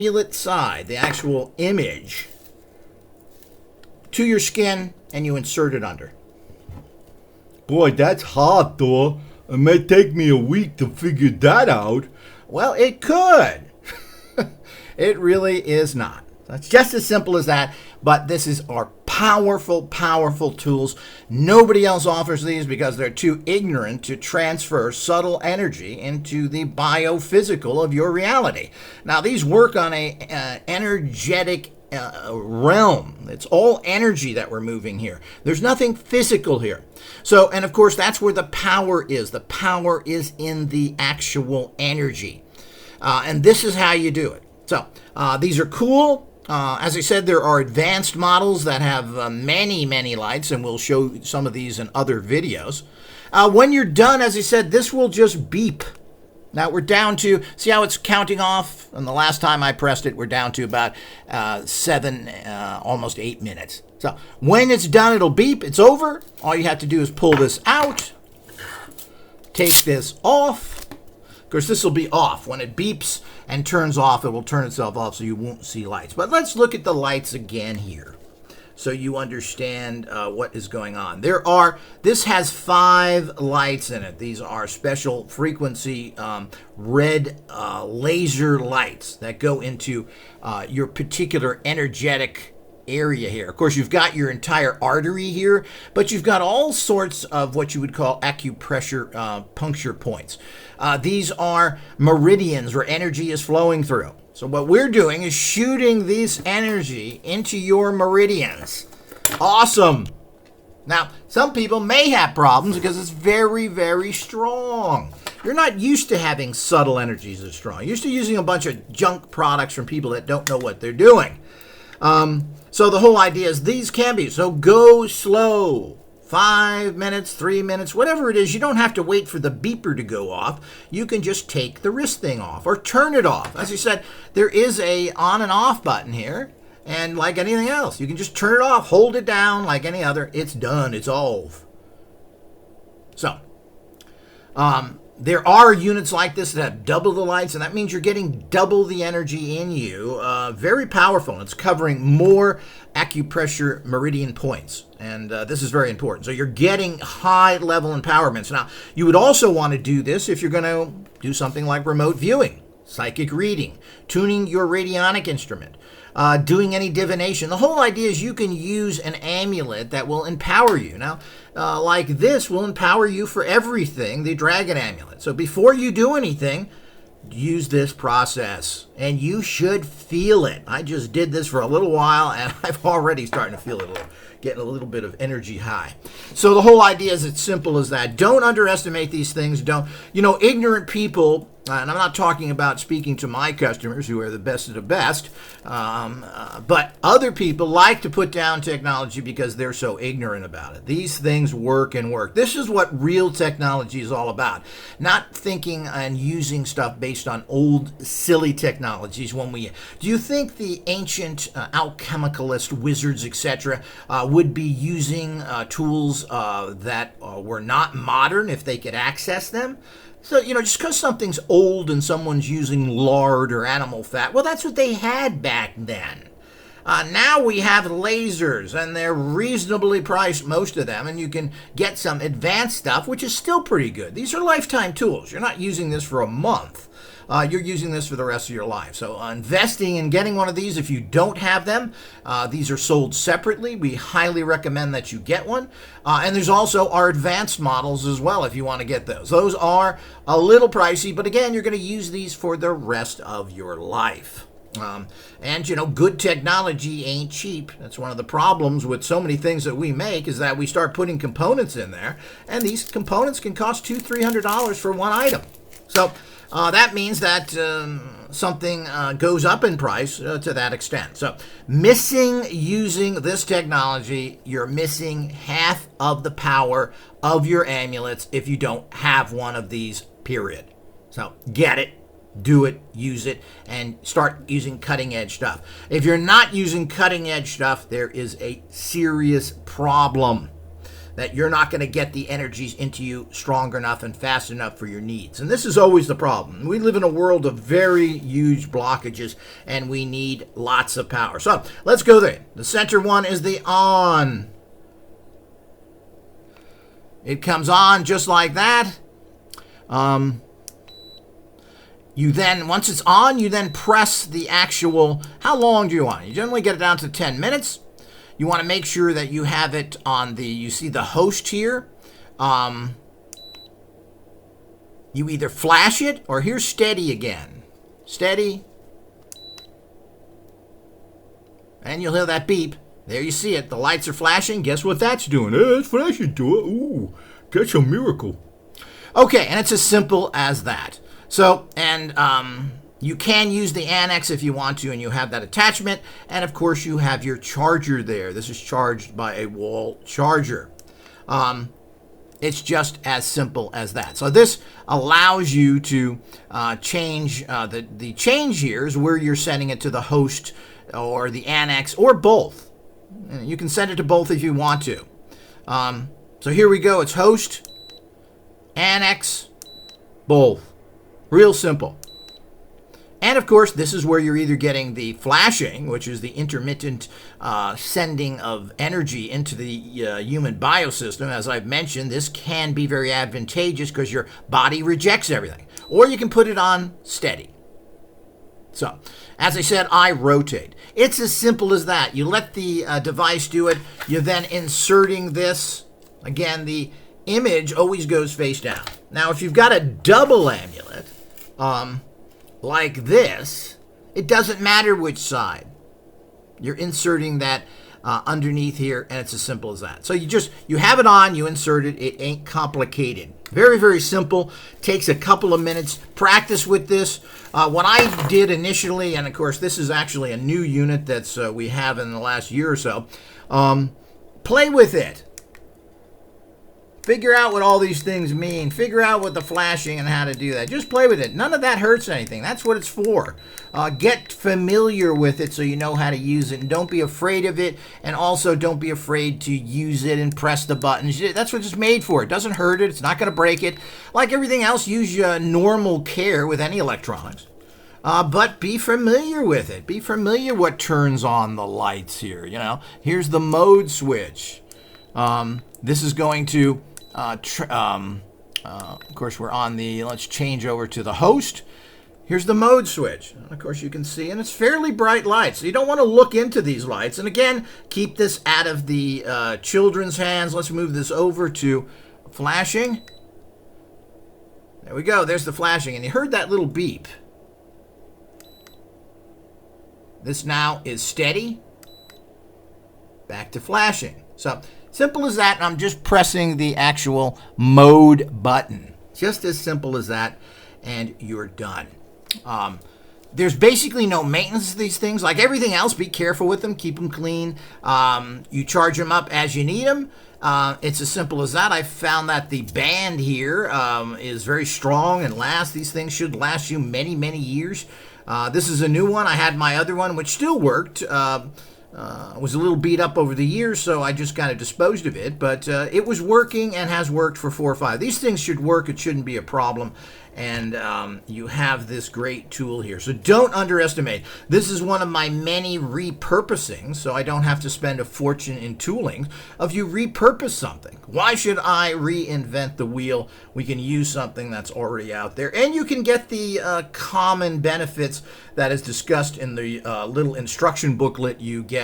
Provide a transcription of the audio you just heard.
amulet side, the actual image, to your skin, and you insert it under. Boy, that's hard, Thor. It may take me a week to figure that out. Well, it could. It really is not. It's just as simple as that, but this is our powerful, powerful tools. Nobody else offers these because they're too ignorant to transfer subtle energy into the biophysical of your reality. Now, these work on a energetic realm. It's all energy that we're moving here. There's nothing physical here. So, and of course, that's where the power is. The power is in the actual energy. And this is how you do it. So, these are cool. As I said, there are advanced models that have many, many lights, and we'll show some of these in other videos. When you're done, as I said, this will just beep. Now we're down to, see how it's counting off? And the last time I pressed it, we're down to about 7, almost 8 minutes. So when it's done, it'll beep. It's over. All you have to do is pull this out, take this off. Of course, this will be off. When it beeps and turns off, it will turn itself off so you won't see lights. But let's look at the lights again here so you understand what is going on. This has 5 lights in it. These are special frequency red laser lights that go into your particular energetic area here. Of course, you've got your entire artery here, but you've got all sorts of what you would call acupressure puncture points. These are meridians where energy is flowing through. So what we're doing is shooting this energy into your meridians. Awesome. Now, some people may have problems because it's very, very strong. You're not used to having subtle energies as strong. You're used to using a bunch of junk products from people that don't know what they're doing. So the whole idea is these can be. So go slow. 5 minutes, 3 minutes, whatever it is. You don't have to wait for the beeper to go off. You can just take the wrist thing off or turn it off. As I said, there is a on and off button here. And like anything else, you can just turn it off, hold it down like any other. It's done. It's off. So, there are units like this that have double the lights, and that means you're getting double the energy in you. Very powerful. It's covering more acupressure meridian points, and this is very important. So you're getting high-level empowerments. Now, you would also want to do this if you're going to do something like remote viewing, psychic reading, tuning your radionic instrument, doing any divination. The whole idea is you can use an amulet that will empower you. Now, like this will empower you for everything, the Dragon Amulet. So before you do anything, use this process, and you should feel it. I just did this for a little while, and I've already starting to feel it getting a little bit of energy high. So the whole idea is it's simple as that. Don't underestimate these things. Ignorant people, and I'm not talking about speaking to my customers who are the best of the best, but other people like to put down technology because they're so ignorant about it. These things work and work. This is what real technology is all about. Not thinking and using stuff based on old, silly technologies. Do you think the ancient alchemicalist wizards, etc., would be using tools that were not modern if they could access them? So, just because something's old and someone's using lard or animal fat, well, that's what they had back then. Now we have lasers, and they're reasonably priced, most of them, and you can get some advanced stuff, which is still pretty good. These are lifetime tools. You're not using this for a month. You're using this for the rest of your life. So investing in getting one of these, if you don't have them, these are sold separately. We highly recommend that you get one. And there's also our advanced models as well if you want to get those. Those are a little pricey, but again, you're going to use these for the rest of your life. Good technology ain't cheap. That's one of the problems with so many things that we make is that we start putting components in there, and these components can cost $200-300 for one item. So that means that something goes up in price to that extent. So missing using this technology, you're missing half of the power of your amulets if you don't have one of these, period. So get it, do it, use it, and start using cutting edge stuff. If you're not using cutting edge stuff, there is a serious problem. that you're not going to get the energies into you strong enough and fast enough for your needs. And this is always the problem. We live in a world of very huge blockages, and we need lots of power. So let's go there. The center one is the on. It comes on just like that. You then, once it's on, you then press the actual, how long do you want? You generally get it down to 10 minutes. You want to make sure that you have it on the, you see the host here. You either flash it, or here's steady again. Steady. And you'll hear that beep. There you see it. The lights are flashing. Guess what that's doing? It's flashing to it. Ooh, that's a miracle. Okay, and it's as simple as that. So, and you can use the annex if you want to, and you have that attachment. And of course, you have your charger there. This is charged by a wall charger. It's just as simple as that. So this allows you to change, the change here is where you're sending it to the host or the annex or both. You can send it to both if you want to. So here we go. It's host, annex, both. Real simple. And of course, this is where you're either getting the flashing, which is the intermittent sending of energy into the human biosystem. As I've mentioned, this can be very advantageous because your body rejects everything. Or you can put it on steady. So, as I said, I rotate. It's as simple as that. You let the device do it. You're then inserting this. Again, the image always goes face down. Now, if you've got a double amulet, like this, it doesn't matter which side. You're inserting that underneath here, and it's as simple as that. So you have it on, you insert it. It ain't complicated. Very, very simple. Takes a couple of minutes. Practice with this. What I did initially, and of course this is actually a new unit that's we have in the last year or so. Play with it. Figure out what all these things mean. Figure out what the flashing and how to do that. Just play with it. None of that hurts anything. That's what it's for. Get familiar with it so you know how to use it. And don't be afraid of it. And also don't be afraid to use it and press the buttons. That's what it's made for. It doesn't hurt it. It's not going to break it. Like everything else, use your normal care with any electronics. But be familiar with it. Be familiar what turns on the lights here. You know, here's the mode switch. This is going to... of course, we're on the, let's change over to the host. Here's the mode switch. Of course, you can see, and it's fairly bright lights. So you don't want to look into these lights. And again, keep this out of the children's hands. Let's move this over to flashing. There we go. There's the flashing. And you heard that little beep. This now is steady. Back to flashing. So... simple as that, and I'm just pressing the actual mode button. Just as simple as that, and you're done. There's basically no maintenance to these things. Like everything else, be careful with them. Keep them clean. You charge them up as you need them. It's as simple as that. I found that the band here is very strong and lasts. These things should last you many, many years. This is a new one. I had my other one, which still worked. Was a little beat up over the years, so I just kind of disposed of it. But it was working and has worked for 4 or 5. These things should work. It shouldn't be a problem. And you have this great tool here. So don't underestimate. This is one of my many repurposings, so I don't have to spend a fortune in tooling. If you repurpose something, why should I reinvent the wheel? We can use something that's already out there. And you can get the common benefits that is discussed in the little instruction booklet you get